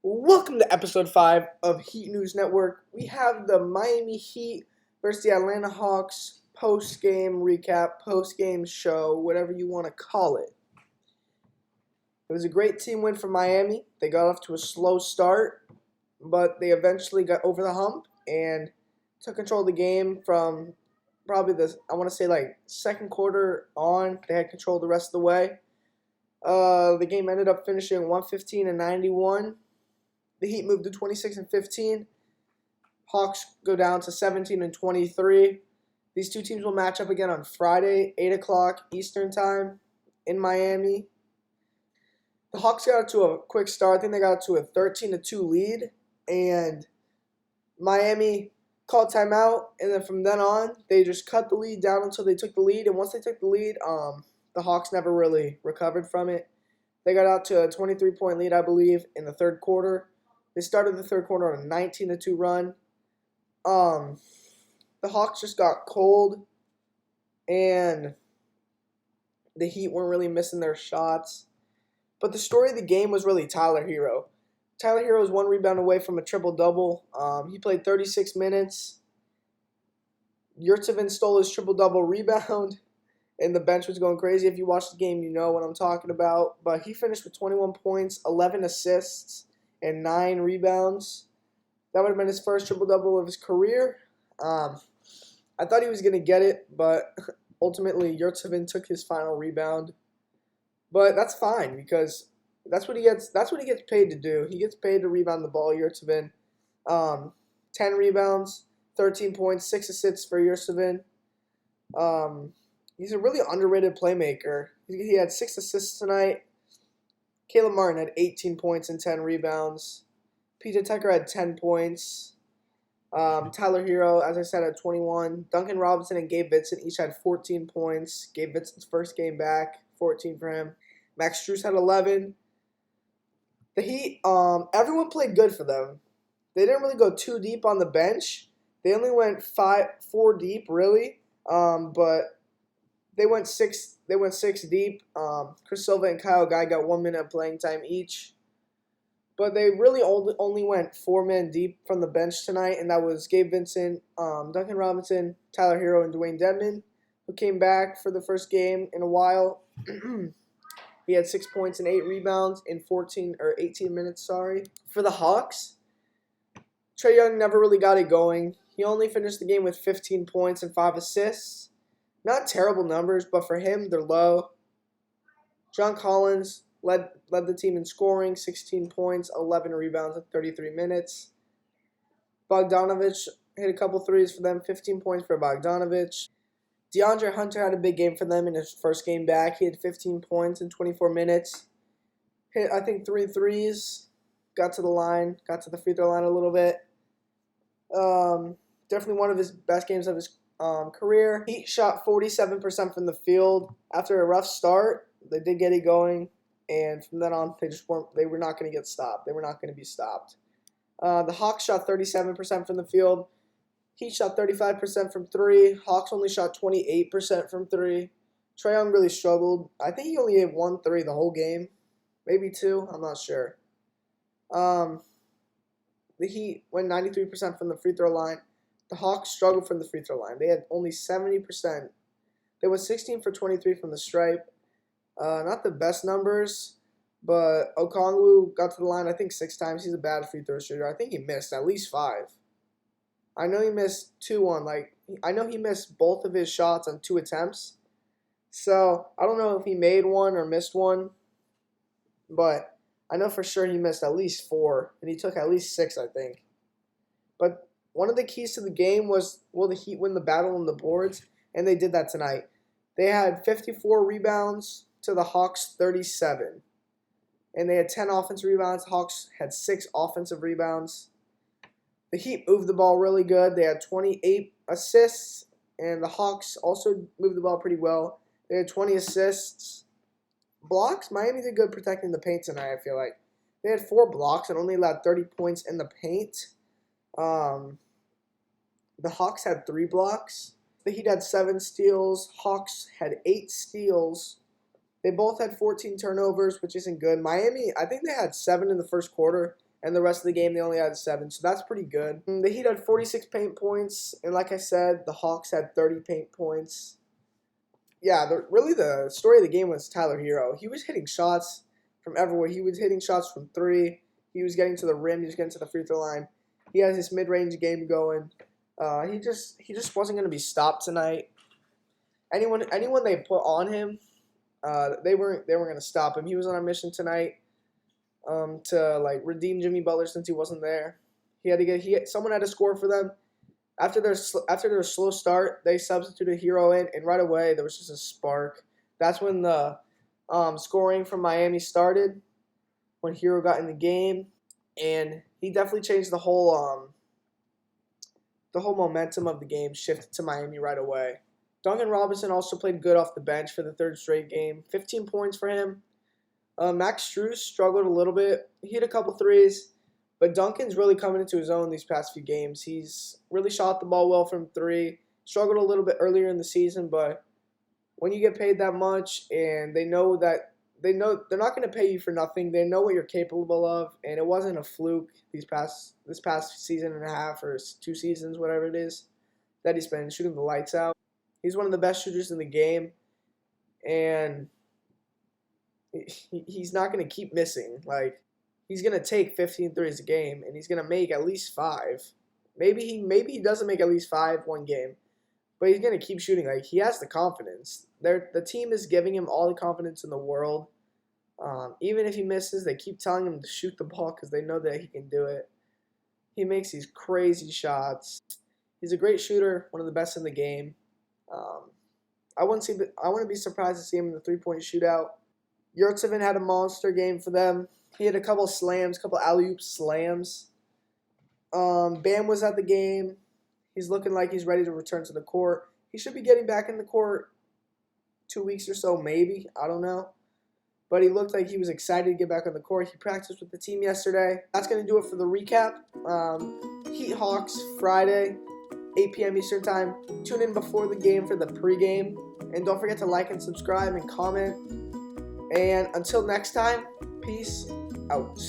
Welcome to episode 5 of Heat News Network. We have the Miami Heat versus the Atlanta Hawks post-game recap, post-game show, whatever you want to call it. It was a great team win for Miami. They got off to a slow start, but they eventually got over the hump and took control of the game from probably second quarter on. They had control the rest of the way. The game ended up finishing 115-91. The Heat moved to 26-15. Hawks go down to 17-23. These two teams will match up again on Friday, 8 o'clock Eastern Time in Miami. The Hawks got to a quick start. I think they got to a 13-2 lead. And Miami called timeout. And then from then on, they just cut the lead down until they took the lead. And once they took the lead, the Hawks never really recovered from it. They got out to a 23-point lead, I believe, in the third quarter. They started the third quarter on a 19-2 run. The Hawks just got cold, and the Heat weren't really missing their shots. But the story of the game was really Tyler Hero. Tyler Hero was one rebound away from a triple-double. He played 36 minutes. Yurtsevin stole his triple-double rebound, and the bench was going crazy. If you watch the game, you know what I'm talking about. But he finished with 21 points, 11 assists, and 9 rebounds. That would have been his first triple-double of his career. I thought he was going to get it, but ultimately Yurtsevin took his final rebound. But that's fine because that's what he gets paid to do. He gets paid to rebound the ball, Yurtsevin. 10 rebounds, 13 points, 6 assists for Yurtsevin. He's a really underrated playmaker. He had 6 assists tonight. Caleb Martin had 18 points and 10 rebounds. PJ Tucker had 10 points. Tyler Hero, as I said, had 21. Duncan Robinson and Gabe Vincent each had 14 points. Gabe Vincent's first game back, 14 for him. Max Strus had 11. The Heat, everyone played good for them. They didn't really go too deep on the bench. They only went 4 deep, really. But they went six deep. Chris Silva and Kyle Guy got 1 minute of playing time each. But they really only went 4 men deep from the bench tonight, and that was Gabe Vincent, Duncan Robinson, Tyler Hero, and Dwayne Dedmon, who came back for the first game in a while. He had 6 points and 8 rebounds in 18 minutes. For the Hawks, Trae Young never really got it going. He only finished the game with 15 points and 5 assists. Not terrible numbers, but for him, they're low. John Collins led the team in scoring, 16 points, 11 rebounds in 33 minutes. Bogdanovich hit a couple threes for them, 15 points for Bogdanovich. DeAndre Hunter had a big game for them in his first game back. He had 15 points in 24 minutes. Hit, I think, 3 threes. Got to the free throw line a little bit. Definitely one of his best games of his career. He shot 47% from the field. After a rough start, they did get it going, and from then on, they were not going to get stopped. They were not going to be stopped. The Hawks shot 37% from the field. Heat shot 35% from 3. Hawks only shot 28% from 3. Trae Young really struggled. I think he only hit 1 3 the whole game. Maybe 2. I'm not sure. The Heat went 93% from the free throw line. The Hawks struggled from the free throw line. They had only 70%. They were 16 for 23 from the stripe. Not the best numbers, but Okongwu got to the line, I think, 6 times. He's a bad free throw shooter. I think he missed at least 5. I know he missed 2 on, I know he missed both of his shots on 2 attempts. So, I don't know if he made 1 or missed 1, but I know for sure he missed at least 4, and he took at least 6, I think. But one of the keys to the game was, will the Heat win the battle on the boards? And they did that tonight. They had 54 rebounds to the Hawks' 37. And they had 10 offensive rebounds. The Hawks had 6 offensive rebounds. The Heat moved the ball really good. They had 28 assists, and the Hawks also moved the ball pretty well. They had 20 assists. Blocks, Miami did good protecting the paint tonight, I feel like. They had 4 blocks and only allowed 30 points in the paint. The Hawks had 3 blocks. The Heat had 7 steals. Hawks had 8 steals. They both had 14 turnovers, which isn't good. Miami, I think they had 7 in the first quarter. and the rest of the game they only had 7, so that's pretty good. The Heat had 46 paint points, and like I said, the Hawks had 30 paint points. Yeah, really the story of the game was Tyler Hero. He was hitting shots from everywhere. He was hitting shots from 3. He was getting to the rim. He was getting to the free throw line. He has his mid-range game going. He just wasn't going to be stopped tonight. Anyone they put on him, they weren't going to stop him. He was on a mission tonight to like redeem Jimmy Butler since he wasn't there. Someone had to score for them. After their slow start, they substituted Hero in, and right away there was just a spark. That's when the scoring from Miami started, when Hero got in the game, and he definitely changed the whole momentum of the game, shifted to Miami right away. Duncan Robinson also played good off the bench for the 3rd straight game. 15 points for him. Max Strus struggled a little bit. He hit a couple threes. But Duncan's really coming into his own these past few games. He's really shot the ball well from 3. Struggled a little bit earlier in the season, but when you get paid that much and they know they're not going to pay you for nothing. They know what you're capable of, and it wasn't a fluke this past season and a half or 2 seasons, whatever it is, that he's been shooting the lights out. He's one of the best shooters in the game, and he's not going to keep missing. Like, he's going to take 15 threes a game, and he's going to make at least 5. Maybe he doesn't make at least 5 one game, but he's going to keep shooting. Like, he has the confidence. The team is giving him all the confidence in the world. Even if he misses, they keep telling him to shoot the ball because they know that he can do it. He makes these crazy shots. He's a great shooter, one of the best in the game. I wouldn't be surprised to see him in the 3-point shootout. Yurtseven had a monster game for them. He had a couple slams, couple alley-oop slams. Bam was at the game. He's looking like he's ready to return to the court. He should be getting back in the court 2 weeks or so, maybe. I don't know. But he looked like he was excited to get back on the court. He practiced with the team yesterday. That's going to do it for the recap. Heat Hawks Friday, 8 p.m. Eastern Time. Tune in before the game for the pregame. And don't forget to like and subscribe and comment. And until next time, peace out.